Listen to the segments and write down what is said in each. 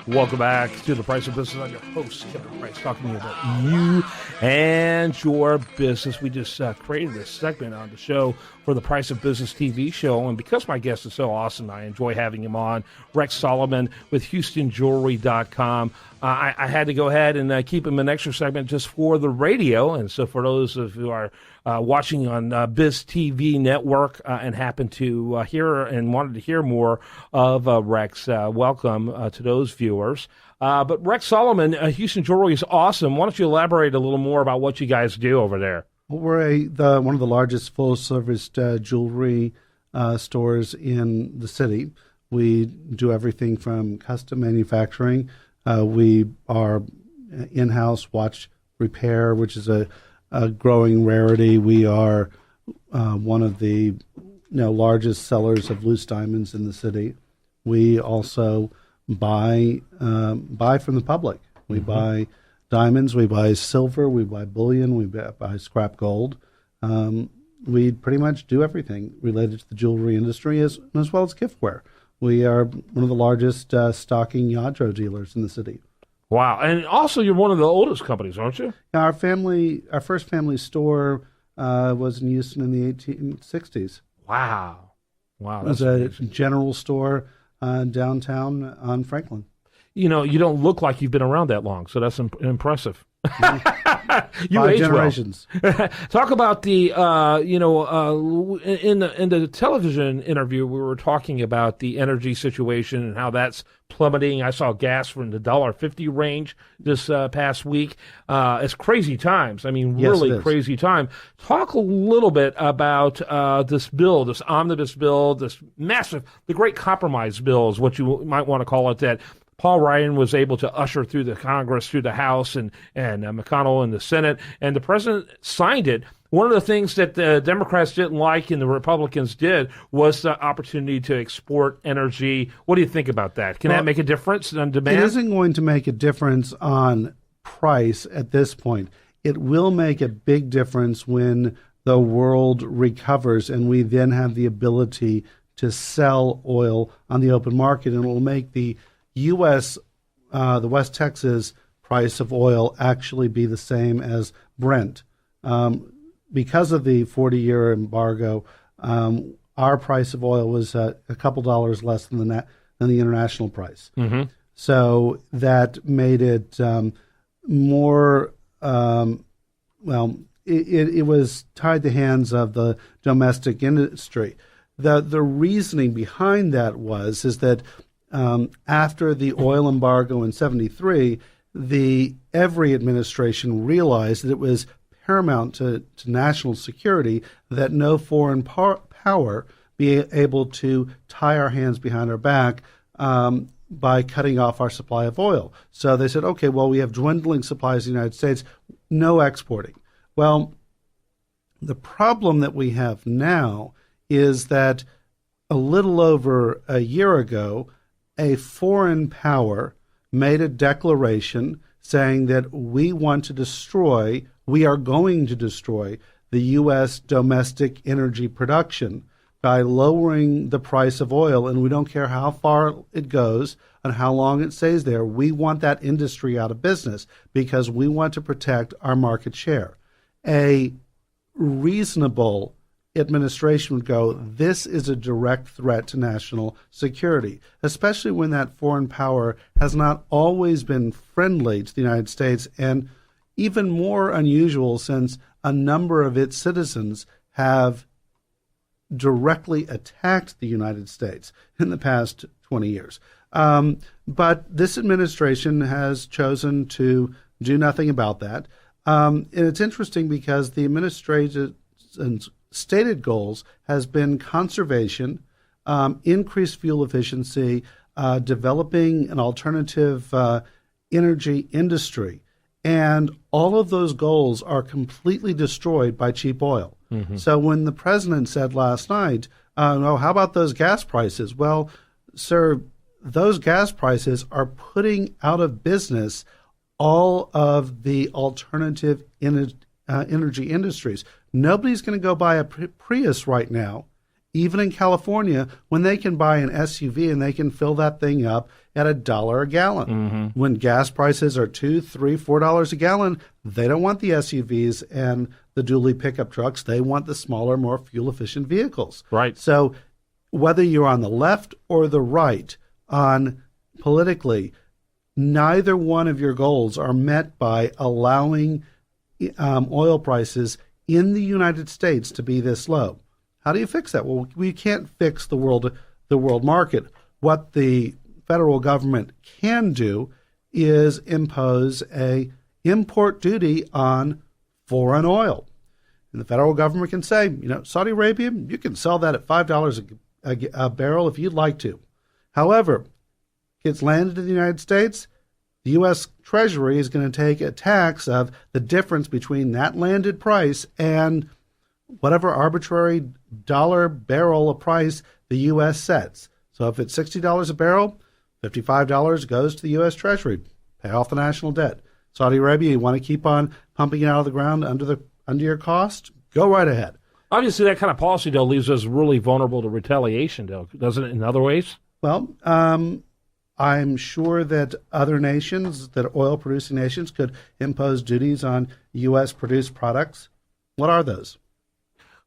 Welcome back to The Price of Business. I'm your host, Kevin Price, talking to you about you and your business. We just created this segment on the show for The Price of Business TV show, and because my guest is so awesome, I enjoy having him on. Rex Solomon with HoustonJewelry.com. I had to go ahead and keep him an extra segment just for the radio, and so for those of you who are watching on Biz TV Network and happen to hear and wanted to hear more of Rex, welcome to those viewers. But Rex Solomon, Houston Jewelry is awesome. Why don't you elaborate a little more about what you guys do over there? Well, we're one of the largest full-service jewelry stores in the city. We do everything from custom manufacturing. We are in-house watch repair, which is a growing rarity. We are one of the largest sellers of loose diamonds in the city. We also buy from the public. We buy diamonds, we buy silver, we buy bullion, we buy scrap gold. We pretty much do everything related to the jewelry industry as well as giftware. We are one of the largest stocking Yadro dealers in the city. Wow. And also you're one of the oldest companies, aren't you? Our first family store was in Houston in the 1860s. Wow. It was a general store downtown on Franklin. You don't look like you've been around that long, so that's impressive. You 5 age generations. Well. Talk about the, in the television interview, we were talking about the energy situation and how that's plummeting. I saw gas from the $1.50 range this past week. It's crazy times. I mean, really crazy time. Talk a little bit about this bill, this omnibus bill, this massive, the Great Compromise bill is what you might want to call it, that Paul Ryan was able to usher through the Congress, through the House, and McConnell in the Senate, and the president signed it. One of the things that the Democrats didn't like and the Republicans did was the opportunity to export energy. What do you think about that? Can that make a difference on demand? It isn't going to make a difference on price at this point. It will make a big difference when the world recovers and we then have the ability to sell oil on the open market, and it will make the U.S., the West Texas price of oil actually be the same as Brent. Because of the 40-year embargo, our price of oil was a couple dollars less than the international price. Mm-hmm. So that made it more, it was tied the hands of the domestic industry. The reasoning behind that is that after the oil embargo in 1973, every administration realized that it was paramount to national security that no foreign power be able to tie our hands behind our back by cutting off our supply of oil. So they said, okay, well, we have dwindling supplies in the United States, no exporting. Well, the problem that we have now is that a little over a year ago, a foreign power made a declaration saying that we are going to destroy the U.S. domestic energy production by lowering the price of oil, and we don't care how far it goes and how long it stays there. We want that industry out of business because we want to protect our market share. A reasonable administration would go, this is a direct threat to national security, especially when that foreign power has not always been friendly to the United States, and even more unusual since a number of its citizens have directly attacked the United States in the past 20 years. But this administration has chosen to do nothing about that. And it's interesting because the administration's stated goals has been conservation, increased fuel efficiency, developing an alternative energy industry. And all of those goals are completely destroyed by cheap oil. Mm-hmm. So when the president said last night, how about those gas prices? Well, sir, those gas prices are putting out of business all of the alternative energy industries. Nobody's going to go buy a Prius right now even in California, when they can buy an SUV and they can fill that thing up at $1 a gallon. When gas prices are $2, $3, $4 a gallon, they don't want the SUVs and the dually pickup trucks. They want the smaller, more fuel-efficient vehicles. Right. So whether you're on the left or the right on politically, neither one of your goals are met by allowing oil prices in the United States to be this low. How do you fix that? Well, we can't fix the world market. What the federal government can do is impose a import duty on foreign oil. And the federal government can say, Saudi Arabia, you can sell that at $5 a barrel if you'd like to. However, gets landed in the United States, the U.S. Treasury is going to take a tax of the difference between that landed price and whatever arbitrary dollar barrel of price the U.S. sets. So if it's $60 a barrel, $55 goes to the U.S. Treasury, pay off the national debt. Saudi Arabia, you want to keep on pumping it out of the ground under your cost? Go right ahead. Obviously, that kind of policy, though, leaves us really vulnerable to retaliation, though, doesn't it, in other ways? Well, I'm sure that other nations, that oil-producing nations, could impose duties on U.S.-produced products. What are those?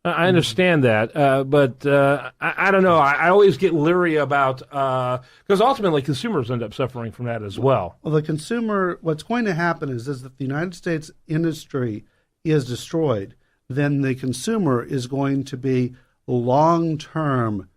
I understand that, but I don't know. I always get leery about, because ultimately consumers end up suffering from that as well. Well, the consumer, what's going to happen is if the United States industry is destroyed, then the consumer is going to be long-term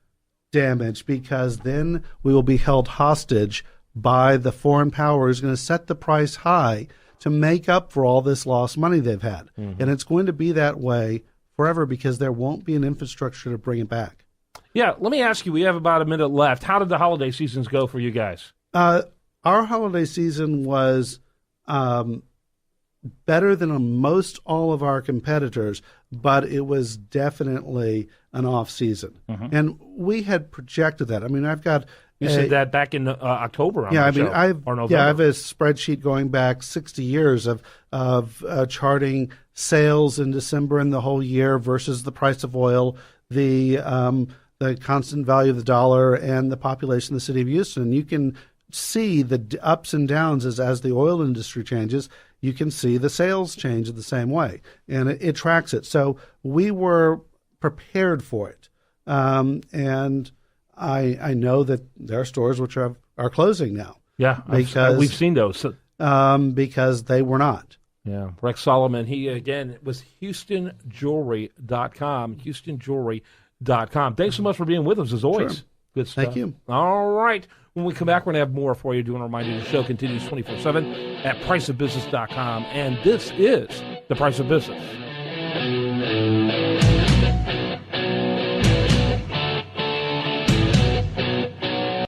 damage, because then we will be held hostage by the foreign power who's going to set the price high to make up for all this lost money they've had. And it's going to be that way forever because there won't be an infrastructure to bring it back. Yeah, let me ask you, we have about a minute left. How did the holiday seasons go for you guys? Our holiday season was better than most all of our competitors, but it was definitely an off season. And we had projected that. I mean, I've got... You said that back in October. I have a spreadsheet going back 60 years of charting sales in December and the whole year versus the price of oil, the constant value of the dollar, and the population of the city of Houston. You can see the ups and downs as the oil industry changes. You can see the sales change in the same way, and it tracks it. So we were prepared for it, and I know that there are stores which are closing now. Yeah, because we've seen those. Because they were not. Yeah. Rex Solomon, he, again, was HoustonJewelry.com, HoustonJewelry.com. Thanks so much for being with us, as always. Sure. Good stuff. Thank you. All right. When we come back, we're going to have more for you. I do want to remind you the show continues 24/7 at priceofbusiness.com. And this is The Price of Business.